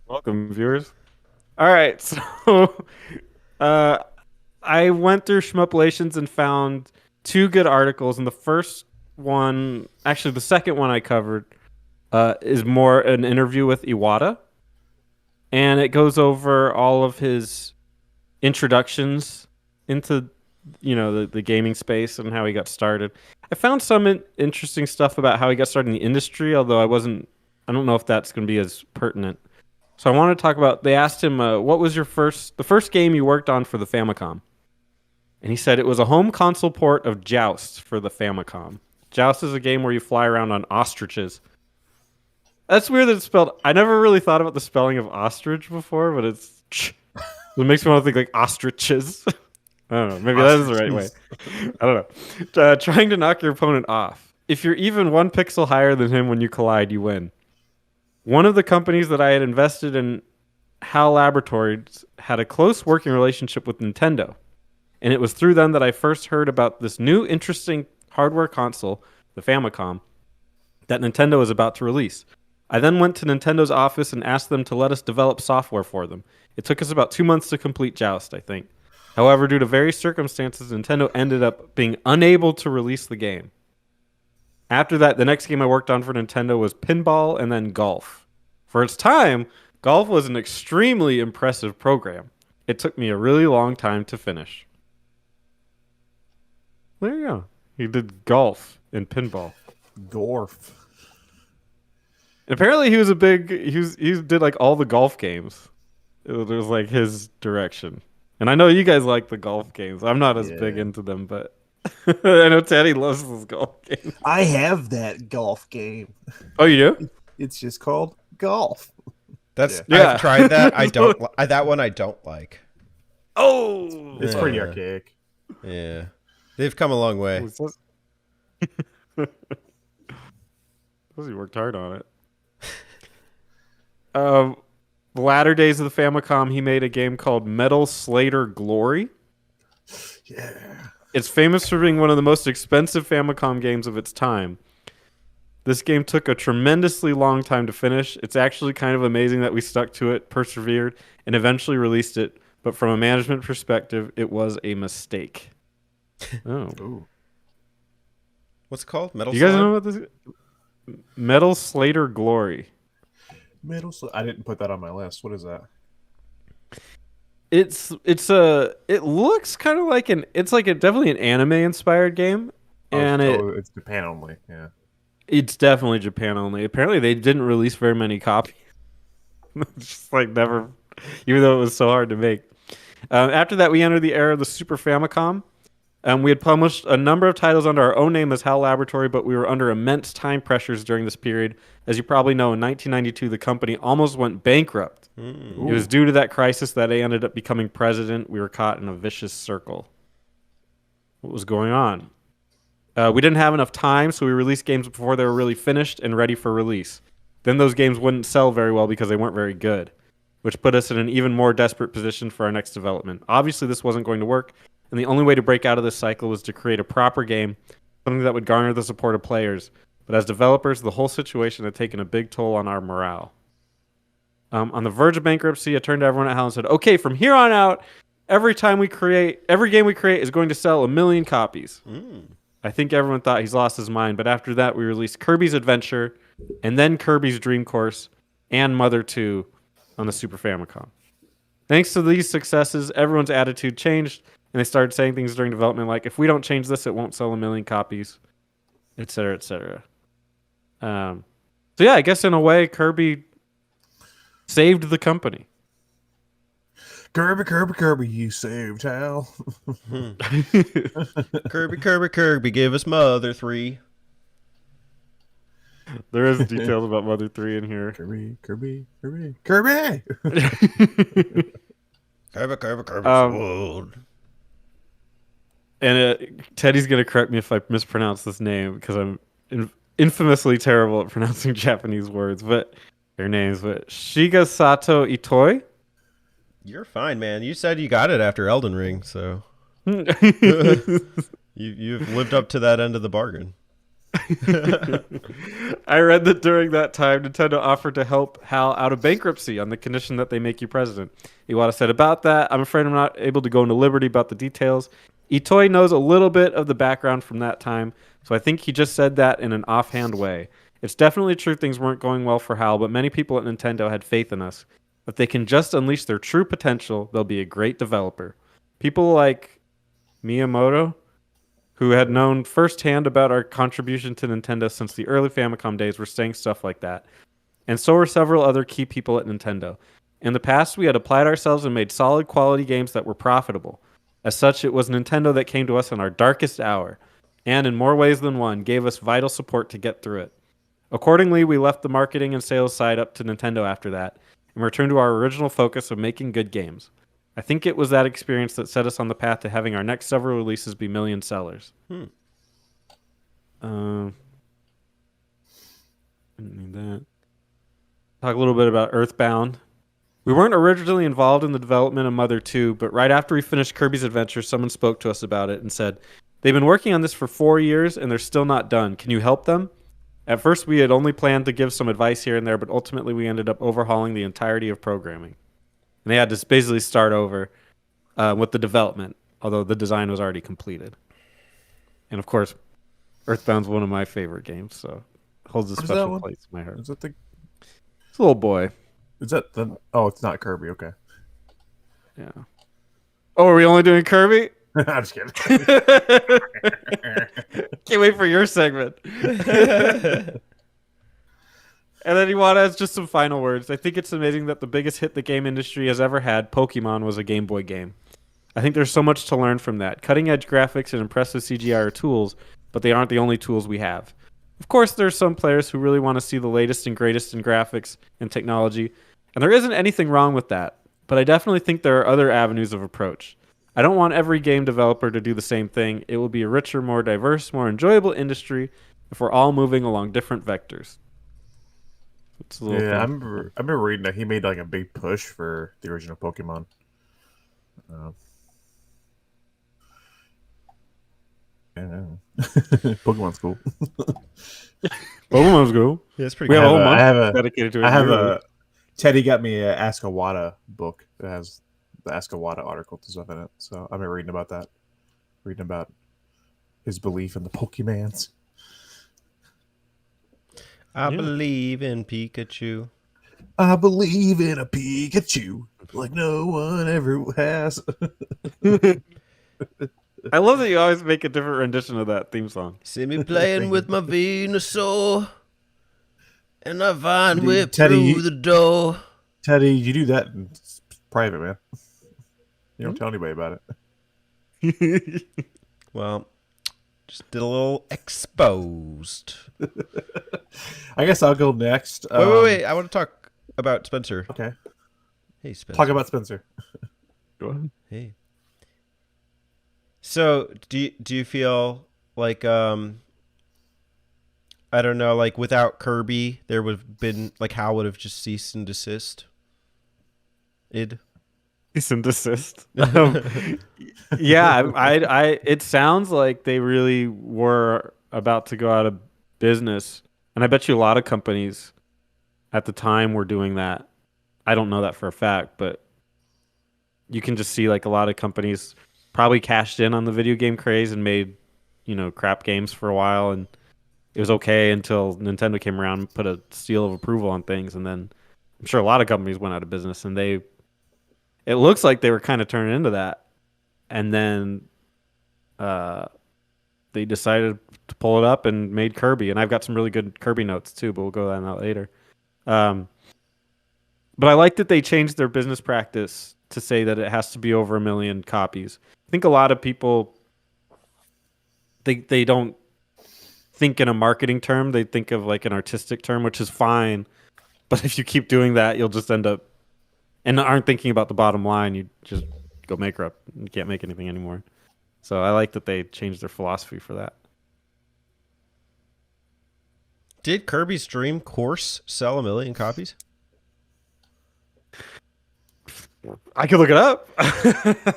Welcome, viewers. All right, so uh, I went through Shmuplations and found two good articles, and the first one, actually, the second one I covered, is more an interview with Iwata, and it goes over all of his introductions into the gaming space and how he got started. I found some interesting stuff about how he got started in the industry, although I don't know if that's going to be as pertinent. So I want to talk about. They asked him, "What was the first game you worked on for the Famicom?" And he said it was a home console port of Joust for the Famicom. Joust is a game where you fly around on ostriches. That's weird that it's spelled. I never really thought about the spelling of ostrich before, but it makes me want to think like ostriches. I don't know. Maybe that is the right way. I don't know. Trying to knock your opponent off. If you're even one pixel higher than him when you collide, you win. One of the companies that I had invested in, HAL Laboratory, had a close working relationship with Nintendo. And it was through them that I first heard about this new interesting hardware console, the Famicom, that Nintendo is about to release. I then went to Nintendo's office and asked them to let us develop software for them. It took us about 2 months to complete Joust, I think. However, due to various circumstances, Nintendo ended up being unable to release the game. After that, the next game I worked on for Nintendo was Pinball and then Golf. For its time, Golf was an extremely impressive program. It took me a really long time to finish. There you go. He did Golf and Pinball. Gorf. And apparently he did like all the golf games. It was like his direction. And I know you guys like the golf games. I'm not as big into them, but I know Teddy loves those golf games. I have that golf game. Oh, you do? It's just called golf. I've tried that. I don't. That one I don't like. Oh, It's pretty archaic. Yeah, they've come a long way. He worked hard on it. The latter days of the Famicom, he made a game called Metal Slater Glory. Yeah. It's famous for being one of the most expensive Famicom games of its time. This game took a tremendously long time to finish. It's actually kind of amazing that we stuck to it, persevered, and eventually released it. But from a management perspective, it was a mistake. Oh. Ooh. What's it called? Metal. You guys know what this is? Metal Slater Glory. I didn't put that on my list. What is that? It looks kind of like definitely an anime inspired game, and it's Japan only. Yeah. It's definitely Japan only. Apparently, they didn't release very many copies. Just like never, even though it was so hard to make. After that, we entered the era of the Super Famicom. We had published a number of titles under our own name as HAL Laboratory, but we were under immense time pressures during this period. As you probably know, in 1992, the company almost went bankrupt. It was due to that crisis that I ended up becoming president. We were caught in a vicious circle. What was going on? We didn't have enough time, so we released games before they were really finished and ready for release. Then those games wouldn't sell very well because they weren't very good, which put us in an even more desperate position for our next development. Obviously, this wasn't going to work, and the only way to break out of this cycle was to create a proper game, something that would garner the support of players. But as developers, the whole situation had taken a big toll on our morale. On the verge of bankruptcy, I turned to everyone at HAL and said, "Okay, from here on out, every game we create is going to sell 1 million copies." I think everyone thought he's lost his mind, but after that, we released Kirby's Adventure, and then Kirby's Dream Course, and Mother 2 on the Super Famicom. Thanks to these successes, everyone's attitude changed, and they started saying things during development like, "If we don't change this, it won't sell 1 million copies," etc., etc. So yeah, I guess in a way, Kirby saved the company. Kirby, you saved HAL. Kirby, give us Mother 3. There is details about Mother 3 in here. Kirby. Kirby. World. And Teddy's going to correct me if I mispronounce this name because I'm infamously terrible at pronouncing Japanese words, but their names. But Shigesato Itoi. You're fine, man. You said you got it after Elden Ring, so you've lived up to that end of the bargain. I read that during that time, Nintendo offered to help HAL out of bankruptcy on the condition that they make you president. Iwata said about that, I'm afraid I'm not able to go into liberty about the details. Itoi knows a little bit of the background from that time, so I think he just said that in an offhand way. It's definitely true things weren't going well for HAL, but many people at Nintendo had faith in us. If they can just unleash their true potential, they'll be a great developer. People like Miyamoto, who had known firsthand about our contribution to Nintendo since the early Famicom days, were saying stuff like that. And so were several other key people at Nintendo. In the past, we had applied ourselves and made solid quality games that were profitable. As such, it was Nintendo that came to us in our darkest hour, and in more ways than one, gave us vital support to get through it. Accordingly, we left the marketing and sales side up to Nintendo after that, and returned to our original focus of making good games. I think it was that experience that set us on the path to having our next several releases be million sellers. Didn't need that. Talk a little bit about Earthbound. We weren't originally involved in the development of Mother 2, but right after we finished Kirby's Adventure, someone spoke to us about it and said, they've been working on this for 4 years and they're still not done. Can you help them? At first, we had only planned to give some advice here and there, but ultimately we ended up overhauling the entirety of programming. And they had to basically start over with the development, although the design was already completed. And of course, Earthbound's one of my favorite games, so it holds a special place in my heart. Is that the? It's a little boy. Is that the? Oh, it's not Kirby. Okay. Yeah. Oh, are we only doing Kirby? I'm just kidding. Can't wait for your segment. And then Iwata has just some final words. I think it's amazing that the biggest hit the game industry has ever had, Pokemon, was a Game Boy game. I think there's so much to learn from that. Cutting-edge graphics and impressive CGI are tools, but they aren't the only tools we have. Of course, there's some players who really want to see the latest and greatest in graphics and technology, and there isn't anything wrong with that, but I definitely think there are other avenues of approach. I don't want every game developer to do the same thing. It will be a richer, more diverse, more enjoyable industry if we're all moving along different vectors. Yeah, I remember reading that he made like a big push for the original Pokemon. Yeah. Pokemon's cool. Pokemon's cool. Yeah, it's pretty We good. have a whole month I have a dedicated to it. I have a Teddy got me a Ask Iwata book that has the Ask Iwata articles and stuff in it. So I've been reading about that. Reading about his belief in the Pokemans. I believe in Pikachu. I believe in a Pikachu like no one ever has. I love that you always make a different rendition of that theme song. See me playing with my Venusaur, and I find Dude, whip Teddy, through the door. Teddy, you do that in private, man. You don't tell anybody about it. Well, just did a little exposed. I guess I'll go next. Wait. I want to talk about Spencer. Okay. Hey, Spencer. Talk about Spencer. Go ahead. Hey. So, do you feel like I don't know, like without Kirby, there would have been like HAL would have just ceased and desist? Cease and desist. Yeah, I. It sounds like they really were about to go out of business, and I bet you a lot of companies at the time were doing that. I don't know that for a fact, but you can just see like a lot of companies probably cashed in on the video game craze and made, crap games for a while, and it was okay until Nintendo came around and put a seal of approval on things, and then I'm sure a lot of companies went out of business, and it looks like they were kind of turning into that, and then they decided to pull it up and made Kirby, and I've got some really good Kirby notes too, but we'll go on that later. But I like that they changed their business practice to say that it has to be over 1 million copies. I think a lot of people they don't think in a marketing term. They think of like an artistic term, which is fine. But if you keep doing that, you'll just end up and aren't thinking about the bottom line. You just go bankrupt. You can't make anything anymore. So I like that they changed their philosophy for that. Did Kirby's Dream Course sell 1 million copies? I could look it up.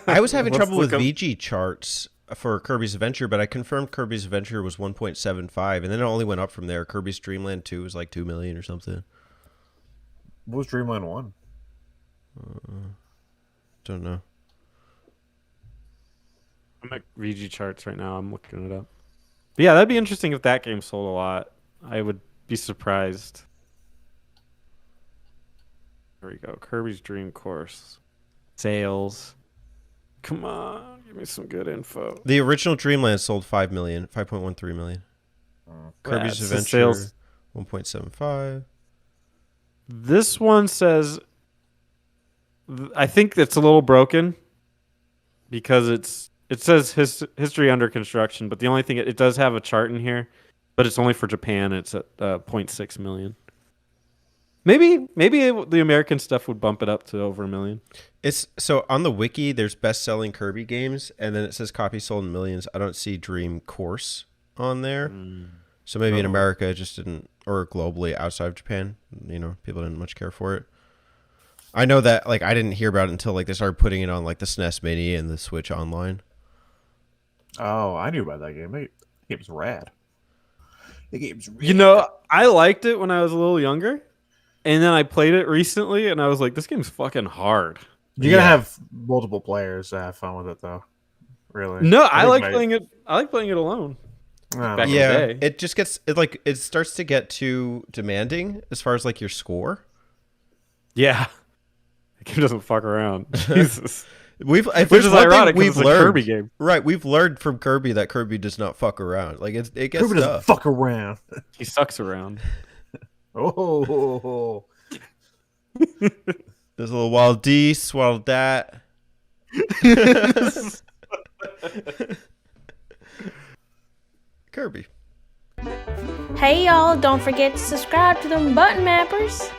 I was having Let's trouble with look up- VG charts for Kirby's Adventure, but I confirmed Kirby's Adventure was 1.75, and then it only went up from there. Kirby's Dream Land 2 was like 2 million or something. What was Dreamland 1? Don't know. I'm at VG charts right now. I'm looking it up. But yeah, that'd be interesting if that game sold a lot. I would be surprised. There we go. Kirby's Dream Course. Sales. Come on, give me some good info. The original Dreamland sold 5 million, 5.13 million. Kirby's That's the Adventure, sales. 1.75. This one says, I think it's a little broken because it says history under construction, but the only thing it does have a chart in here, but it's only for Japan. It's at 0.6 million. Maybe the American stuff would bump it up to over 1 million. It's so on the wiki. There's best-selling Kirby games, and then it says copies sold in millions. I don't see Dream Course on there, so maybe in America it just didn't, or globally outside of Japan, people didn't much care for it. I know that like I didn't hear about it until like they started putting it on like the SNES Mini and the Switch Online. Oh, I knew about that game. That game's rad. The game's rad. I liked it when I was a little younger, and then I played it recently, and I was like, this game's fucking hard. You're gonna have multiple players to have fun with it, though. Really? No, I like playing it. I like playing it alone. Back in the day. It just gets it starts to get too demanding as far as like your score. Yeah, the game doesn't fuck around. Jesus, Which is ironic. We've learned, a Kirby game, right? We've learned from Kirby that Kirby does not fuck around. Like it gets Kirby doesn't fuck around. He sucks around. Oh. There's a little wild D, swallowed that. Kirby. Hey y'all, don't forget to subscribe to them button mappers.